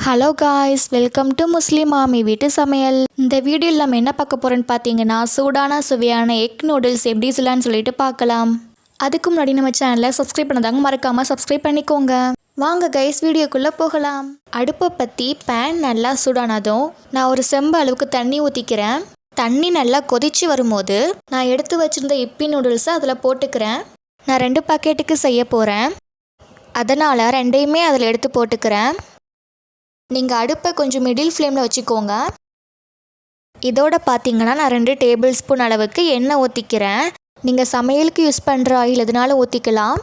Hello guys, welcome to முஸ்லீம் மாமி வீட்டு சமையல். இந்த வீடியோவில் நம்ம என்ன பார்க்க போகிறோன்னு பார்த்தீங்கன்னா, சூடான சுவையான எக் நூடுல்ஸ் எப்படி சொல்லலான்னு சொல்லிட்டு பார்க்கலாம். அதுக்கு முன்னாடி நம்ம சேனலை சப்ஸ்கிரைப் பண்ணதாங்க மறக்காமல் சப்ஸ்கிரைப் பண்ணிக்கோங்க. வாங்க கைஸ், வீடியோக்குள்ளே போகலாம். அடுப்பை பற்றி பேன் நல்லா சூடானதும் நான் ஒரு செம்பு அளவுக்கு தண்ணி ஊற்றிக்கிறேன். தண்ணி நல்லா கொதிச்சு வரும்போது நான் எடுத்து வச்சுருந்த இப்பி நூடுல்ஸை அதில் போட்டுக்கிறேன். நான் 2 பாக்கெட்டுக்கு செய்ய போகிறேன், அதனால் 2யுமே அதில் எடுத்து போட்டுக்கிறேன். நீங்கள் அடுப்பை கொஞ்சம் மிடில் ஃப்ளேமில் வச்சுக்கோங்க. இதோட பார்த்தீங்கன்னா நான் 2 டேபிள் ஸ்பூன் அளவுக்கு எண்ணெய் ஊற்றிக்கிறேன். நீங்கள் சமையலுக்கு யூஸ் பண்ணுற ஆயில் எதுனாலும் ஊற்றிக்கலாம்.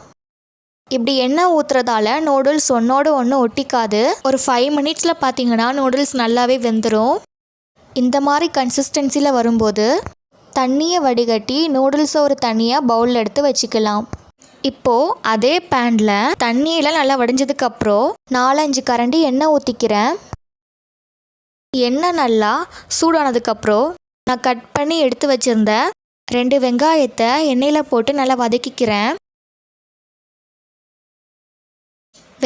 இப்படி எண்ணெய் ஊற்றுறதால நூடுல்ஸ் ஒன்றோடு ஒன்று ஒட்டிக்காது. ஒரு 5 மினிட்ஸில் பார்த்தீங்கன்னா நூடுல்ஸ் நல்லாவே வெந்துடும். இந்த மாதிரி கன்சிஸ்டன்சியில் வரும்போது தண்ணியை வடிகட்டி நூடுல்ஸை ஒரு தனியாக பவுலில் எடுத்து வச்சுக்கலாம். இப்போது அதே பேனில் தண்ணியெல்லாம் நல்லா வடிஞ்சதுக்கப்புறம் 4-5 கரண்டி எண்ணெய் ஊற்றிக்கிறேன். எண்ணெய் நல்லா சூடானதுக்கப்புறம் நான் கட் பண்ணி எடுத்து வச்சுருந்த 2 வெங்காயத்தை எண்ணெயில் போட்டு நல்லா வதக்கிக்கிறேன்.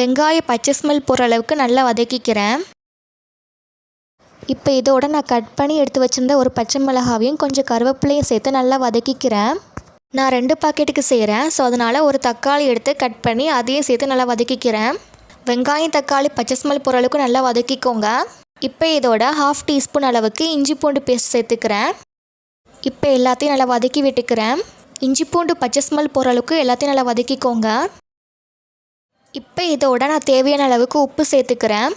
வெங்காய பச்சை ஸ்மெல் போகிற அளவுக்கு நல்லா வதக்கிக்கிறேன். இப்போ இதோட நான் கட் பண்ணி எடுத்து வச்சுருந்த ஒரு பச்சை மிளகாவையும் கொஞ்சம் கருவேப்பிலையும் சேர்த்து நல்லா வதக்கிக்கிறேன். நான் 2 பாக்கெட்டுக்கு செய்கிறேன், ஸோ அதனால் ஒரு தக்காளி எடுத்து கட் பண்ணி அதையும் சேர்த்து நல்லா வதக்கிக்கிறேன். வெங்காயம் தக்காளி பச்சை ஸ்மெல் போகிற அளவுக்கு நல்லா வதக்கிக்கோங்க. இப்போ இதோட 1/2 டீஸ்பூன் அளவுக்கு இஞ்சி பூண்டு பேஸ்ட் சேர்த்துக்கிறேன். இப்போ எல்லாத்தையும் நல்லா வதக்கி விட்டுக்கிறேன். இஞ்சி பூண்டு பச்சை ஸ்மெல் போகிற அளவுக்கு எல்லாத்தையும் நல்லா வதக்கிக்கோங்க. இப்போ இதோட நான் தேவையான அளவுக்கு உப்பு சேர்த்துக்கிறேன்.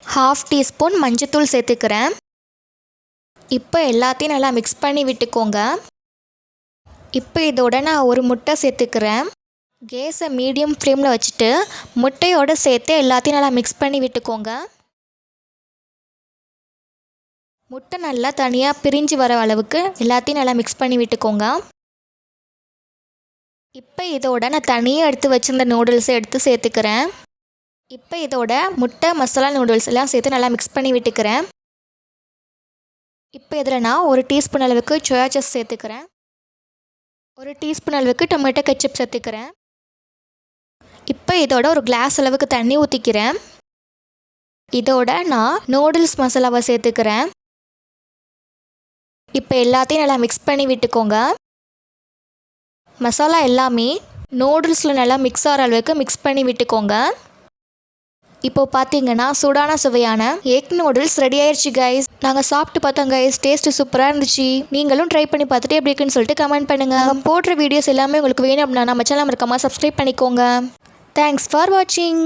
1/2 டீஸ்பூன் மஞ்சத்தூள் சேர்த்துக்கிறேன். இப்போ எல்லாத்தையும் நல்லா மிக்ஸ் பண்ணி விட்டுக்கோங்க. இப்போ இதோட நான் ஒரு முட்டை சேர்த்துக்கிறேன். கேஸை மீடியம் ஃப்ளேமில் வச்சுட்டு முட்டையோடு சேர்த்து எல்லாத்தையும் நல்லா மிக்ஸ் பண்ணி விட்டுக்கோங்க. முட்டை நல்லா தனியாக பிரிஞ்சு வர அளவுக்கு எல்லாத்தையும் நல்லா மிக்ஸ் பண்ணி விட்டுக்கோங்க. இப்போ இதோட நான் தனியாக எடுத்து வச்சுருந்த நூடுல்ஸை எடுத்து சேர்த்துக்கிறேன். இப்போ இதோட முட்டை மசாலா நூடுல்ஸ் எல்லாம் சேர்த்து நல்லா மிக்ஸ் பண்ணி விட்டுக்கிறேன். இப்போ இதில் நான் 1 டீஸ்பூன் அளவுக்கு சோயா சாஸ் சேர்த்துக்கிறேன். 1 டீஸ்பூன் அளவுக்கு டொமேட்டோ கெச்சப் சேர்த்துக்கிறேன். இப்போ இதோட ஒரு கிளாஸ் அளவுக்கு தண்ணி ஊற்றிக்கிறேன். இதோட நான் நூடுல்ஸ் மசாலாவை சேர்த்துக்கிறேன். இப்போ எல்லாத்தையும் நல்லா மிக்ஸ் பண்ணி விட்டுக்கோங்க. மசாலா எல்லாமே நூடுல்ஸில் நல்லா மிக்ஸ் ஆகிற அளவுக்கு மிக்ஸ் பண்ணி விட்டுக்கோங்க. இப்போது பார்த்தீங்கன்னா சூடான சுவையான எக் நூடுல்ஸ் ரெடி ஆயிடுச்சு கைஸ். நாங்கள் சாப்பிட்டு பார்த்தோம் கைஸ், டேஸ்ட்டு சூப்பராக இருந்துச்சு. நீங்களும் ட்ரை பண்ணி பார்த்துட்டு எப்படி இருக்குன்னு சொல்லிட்டு கமெண்ட் பண்ணுங்கள். நாங்கள் போடுற வீடியோஸ் எல்லாமே உங்களுக்கு வேணும் அப்படின்னா நம்ம சேனல் மறக்காமல் சப்ஸ்கிரைப் பண்ணிக்கோங்க. தேங்க்ஸ் ஃபார் வாட்சிங்.